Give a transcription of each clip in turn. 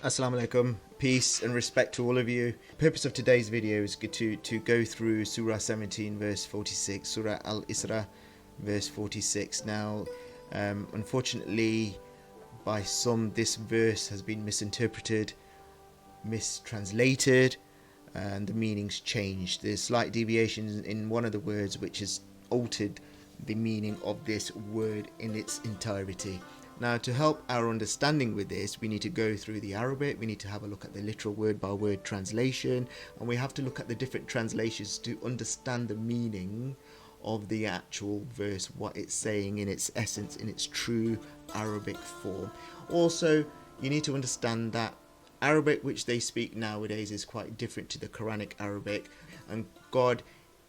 Assalamu alaikum, peace and respect to all of you. The purpose of today's video is to go through Surah 17 verse 46, Surah Al-Isra verse 46. Now, unfortunately, by some this verse has been misinterpreted, mistranslated, and the meanings changed. There's slight deviations in one of the words which has altered the meaning of this word in its entirety. Now, to help our understanding with this, we need to go through the Arabic, we need to have a look at the literal word by word translation, and we have to look at the different translations to understand the meaning of the actual verse, what it's saying in its essence, in its true Arabic form. Also, you need to understand that Arabic which they speak nowadays is quite different to the Quranic Arabic, and God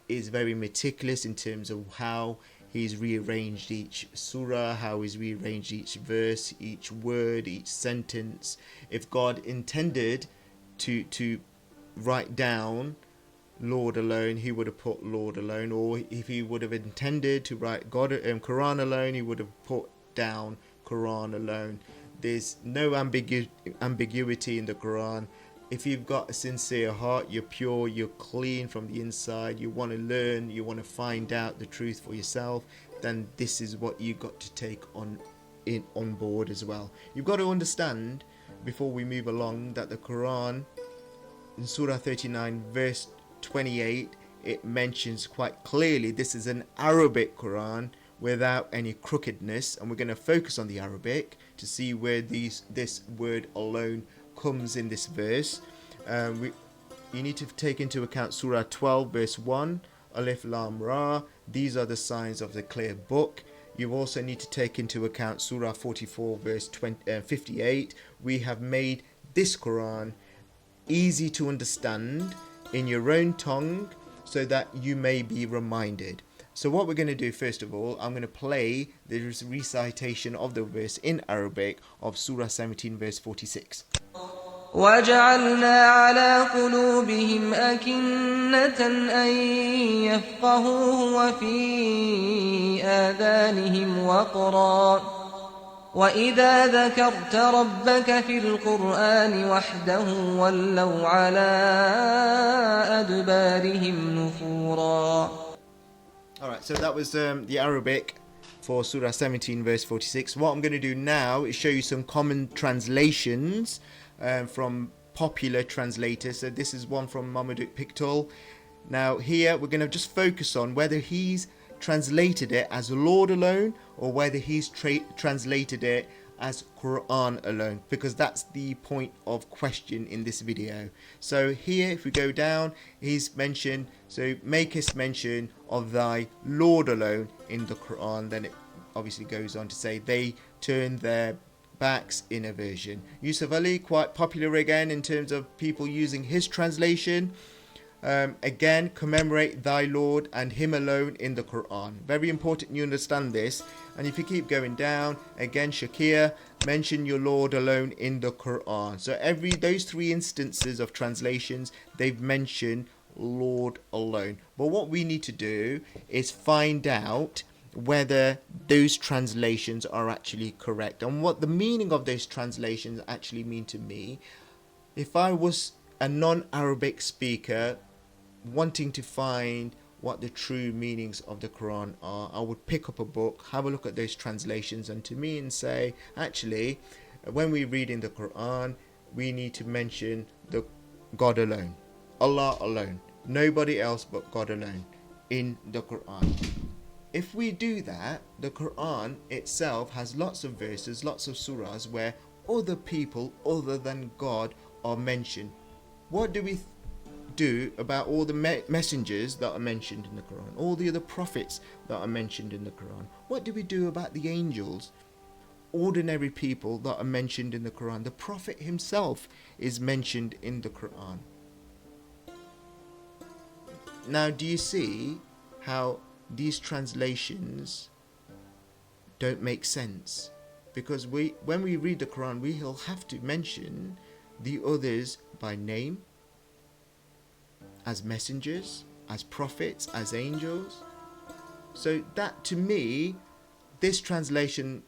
is very meticulous in terms of how He's rearranged each surah, how He's rearranged each verse, each word, each sentence. If God intended to write down Lord alone, He would have put Lord alone, or if He would have intended to write God Quran alone, He would have put down Quran alone. There's no ambiguity in the Quran. If you've got a sincere heart, you're pure, you're clean from the inside, you want to learn, you want to find out the truth for yourself, then this is what you got to take on board as well. You've got to understand, before we move along, that the Quran in Surah 39 verse 28, it mentions quite clearly this is an Arabic Quran without any crookedness, and we're going to focus on the Arabic to see where this word alone comes in this verse. You need to take into account Surah 12 verse 1, Alif Lam Ra. These are the signs of the clear book. You also need to take into account Surah 44 verse 58. We have made this Quran easy to understand in your own tongue so that you may be reminded. So what we're going to do, first of all, I'm going to play the recitation of the verse in Arabic of Surah 17 verse 46. وَجَعَلْنَا عَلَى قُلُوبِهِمْ أَكِنَّةً أَن يَفْقَهُوهُ وَفِي آذَانِهِمْ وَقْرًا وَإِذَا ذَكَرْتَ رَبَّكَ فِي الْقُرْآنِ وَحْدَهُ وَلَّوْا عَلَى أَدْبَارِهِمْ نُفُورًا. Alright, so that was the Arabic for Surah 17 verse 46. What I'm going to do now is show you some common translations from popular translators. So this is one from Marmaduke Pictol. Now here we're going to just focus on whether he's translated it as Lord alone or whether he's translated it as Quran alone, because that's the point of question in this video. So here, if we go down, he's mentioned, so makest mention of thy Lord alone in the Quran. Then it obviously goes on to say they turn their backs in aversion. Yusuf Ali, quite popular again in terms of people using his translation. Again, commemorate thy Lord and him alone in the Quran. Very important you understand this. And if you keep going down, again, Shakir, mention your Lord alone in the Quran. So those three instances of translations, they've mentioned Lord alone. But what we need to do is find out whether those translations are actually correct and what the meaning of those translations actually mean to me. If I was a non-Arabic speaker wanting to find what the true meanings of the Quran are, I would pick up a book, have a look at those translations, and to me and say, actually, when we read in the Quran, we need to mention the God alone, Allah alone, nobody else but God alone in the Quran. If we do that, the Quran itself has lots of verses, lots of surahs where other people other than God are mentioned. What do we do about all the messengers that are mentioned in the Quran, all the other prophets that are mentioned in the Quran? What do we do about the angels, ordinary people that are mentioned in the Quran? The Prophet himself is mentioned in the Quran. Now, do you see how these translations don't make sense? Because when we read the Quran, we'll have to mention the others by name, as messengers, as prophets, as angels. So that, to me, this translation,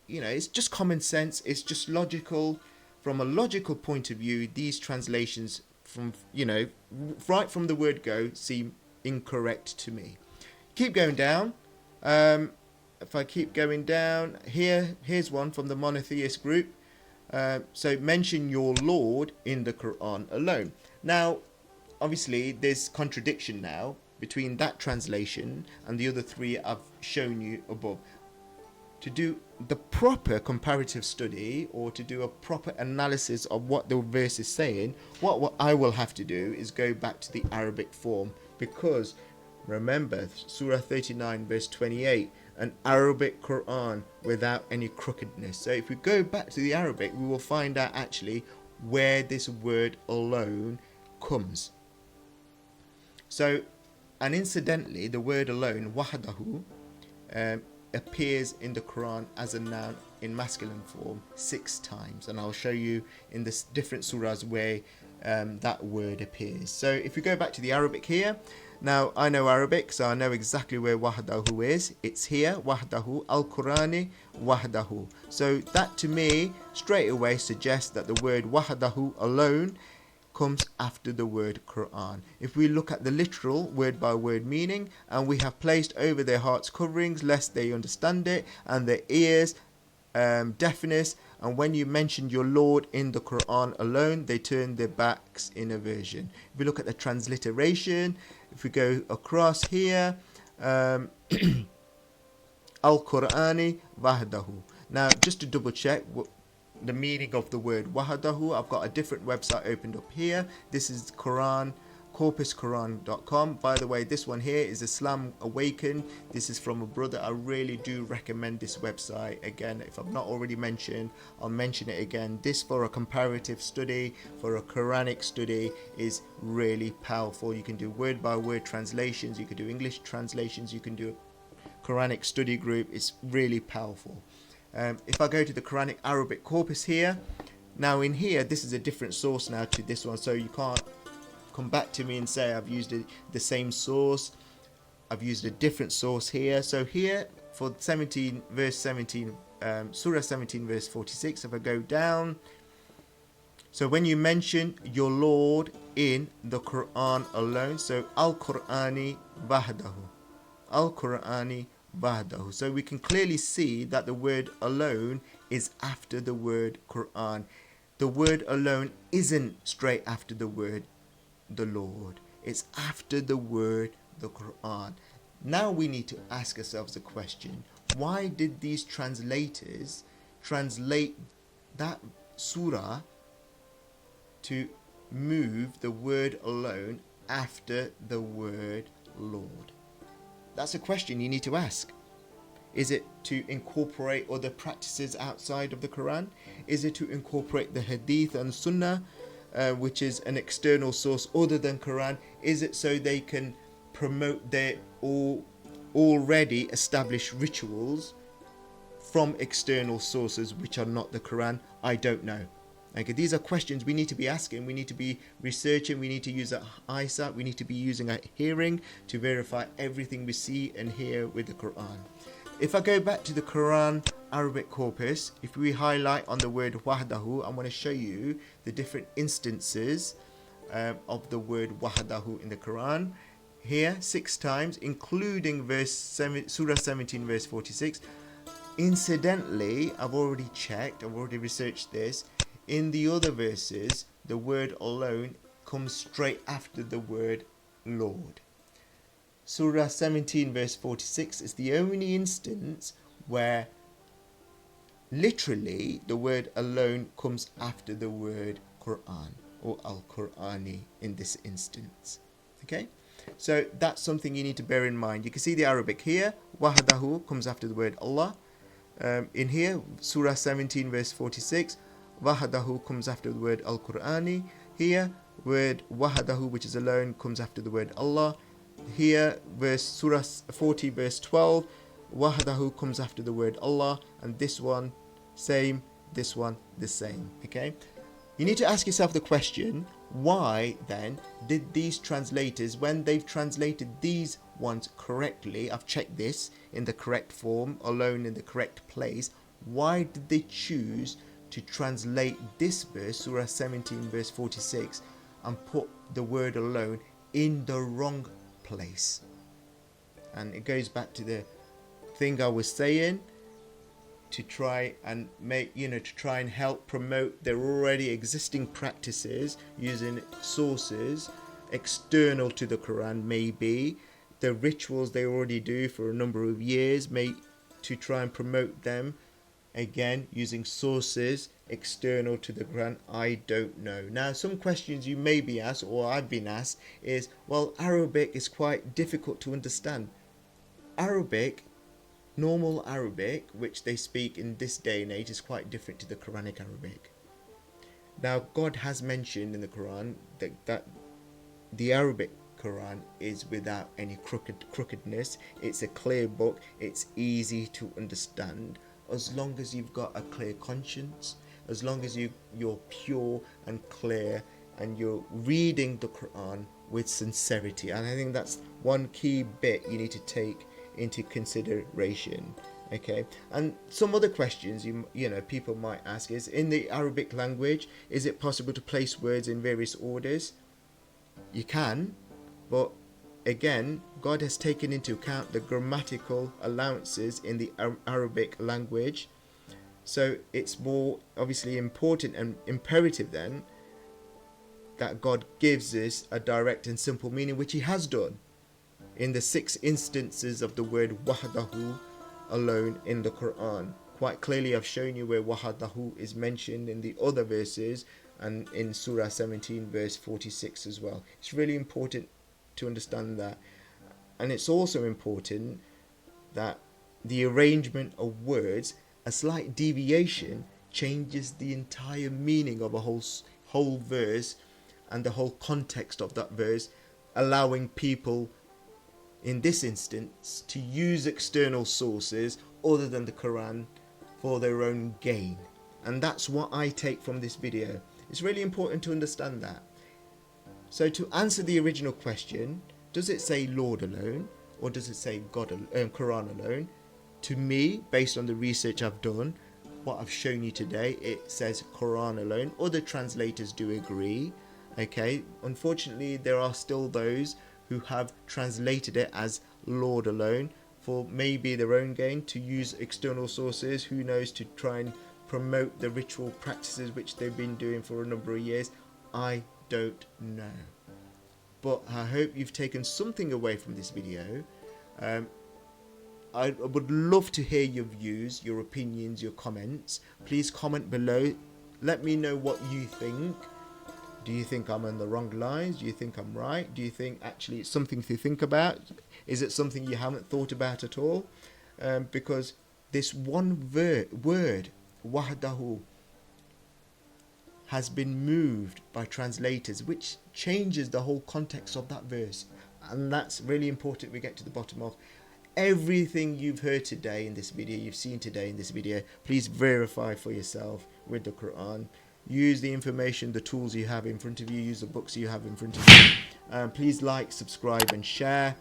it's just common sense, it's just logical. from a logical point of view, these translations from, right from the word go seem incorrect to me. Keep going down. If I keep going down, here's one from the monotheist group. So mention your Lord in the Quran alone. Now, obviously, there's contradiction now between that translation and the other three I've shown you above. To do the proper comparative study, or to do a proper analysis of what the verse is saying, what I will have to do is go back to the Arabic form, because remember, Surah 39 verse 28, an Arabic Quran without any crookedness. So if we go back to the Arabic, we will find out actually where this word alone comes. So, and incidentally, the word alone, wahdahu, appears in the Quran as a noun in masculine form 6 times, and I'll show you in the different surahs where that word appears. So if you go back to the Arabic here, now I know Arabic, so I know exactly where wahdahu is. It's here, wahdahu, al-Qurani, wahdahu. So that to me straight away suggests that the word wahdahu alone comes after the word Quran. If we look at the literal word by word meaning, and we have placed over their hearts coverings lest they understand it, and their ears deafness, and when you mention your Lord in the Quran alone, they turn their backs in aversion. If we look at the transliteration, if we go across here, al-Qurani wahdahu. Now just to double check the meaning of the word wahdahu, I've got a different website opened up here. This is Quran, corpusquran.com. By the way, this one here is Islam Awakened. This is from a brother. I really do recommend this website. Again, if I've not already mentioned, I'll mention it again. This, for a comparative study, for a Quranic study, is really powerful. You can do word by word translations, you can do English translations, you can do a Quranic study group. It's really powerful. If I go to the Quranic Arabic corpus here, now in here, this is a different source now to this one, so you can't come back to me and say I've used the same source. I've used a different source here. So here for 17 verse 17, Surah 17 verse 46, if I go down, so when you mention your Lord in the Quran alone, so al-Qurani wahdahu, al-Qurani wahdahu. So we can clearly see that the word alone is after the word Quran. The word alone isn't straight after the word the Lord. It's after the word the Quran. Now we need to ask ourselves the question, why did these translators translate that surah to move the word alone after the word Lord? That's a question you need to ask. Is it to incorporate other practices outside of the Quran? Is it to incorporate the Hadith and Sunnah, which is an external source other than Quran? Is it so they can promote their already established rituals from external sources which are not the Quran? I don't know. Okay, these are questions we need to be asking. We need to be researching. We need to use our eyesight. We need to be using our hearing to verify everything we see and hear with the Quran. If I go back to the Quran Arabic corpus, if we highlight on the word wahdahu, I'm going to show you the different instances of the word wahdahu in the Quran. Here, 6 times, including Surah 17, verse 46. Incidentally, I've already checked, I've already researched this. In the other verses, the word alone comes straight after the word Lord. Surah 17 verse 46 is the only instance where literally the word alone comes after the word Quran, or Al-Qurani in this instance. Okay, so that's something you need to bear in mind. You can see the Arabic here, wahdahu comes after the word Allah. In here, Surah 17 verse 46, wahdahu comes after the word Al-Qurani. Here, word wahdahu, which is alone, comes after the word Allah. Here, Surah 40 verse 12, wahdahu comes after the word Allah, and this one same, this one the same. Okay, you need to ask yourself the question, why then did these translators, when they've translated these ones correctly, I've checked this in the correct form, alone in the correct place, why did they choose to translate this verse, Surah 17 verse 46, and put the word alone in the wrong place. And it goes back to the thing I was saying, to try and make, to try and help promote their already existing practices using sources external to the Quran, maybe the rituals they already do for a number of years, to try and promote them again using sources external to the Quran. I don't know. Now, some questions you may be asked, or I've been asked, is, well, Arabic is quite difficult to understand. Arabic, normal Arabic, which they speak in this day and age, is quite different to the Quranic Arabic. Now, God has mentioned in the Quran that the Arabic Quran is without any crookedness. It's a clear book. It's easy to understand as long as you've got a clear conscience, as long as you're pure and clear and you're reading the Quran with sincerity. And I think that's one key bit you need to take into consideration. Okay, and some other questions people might ask is, in the Arabic language, is it possible to place words in various orders? You can, but again, God has taken into account the grammatical allowances in the Arabic language, so it's more obviously important and imperative then that God gives us a direct and simple meaning, which he has done in the 6 instances of the word wahdahu alone in the Quran. Quite clearly I've shown you where wahdahu is mentioned in the other verses and in Surah 17 verse 46 as well. It's really important to understand that. And it's also important that the arrangement of words, a slight deviation changes the entire meaning of a whole verse and the whole context of that verse, allowing people in this instance to use external sources other than the Quran for their own gain. And that's what I take from this video. It's really important to understand that. So to answer the original question, does it say Lord alone or does it say Quran alone? To me, based on the research I've done, what I've shown you today, it says Quran alone. Other translators do agree. Okay, unfortunately there are still those who have translated it as Lord alone for maybe their own gain, to use external sources, who knows, to try and promote the ritual practices which they've been doing for a number of years. I don't know. But I hope you've taken something away from this video. I would love to hear your views, your opinions, your comments. Please comment below. Let me know what you think. Do you think I'm on the wrong lines? Do you think I'm right? Do you think actually it's something to think about? Is it something you haven't thought about at all? Because this one word, wahdahu, has been moved by translators, which changes the whole context of that verse. And that's really important we get to the bottom of. Everything you've heard today in this video, you've seen today in this video, please verify for yourself with the Quran. Use the information, the tools you have in front of you, use the books you have in front of you. Please like, subscribe and share.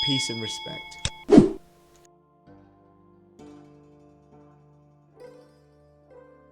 Peace and respect.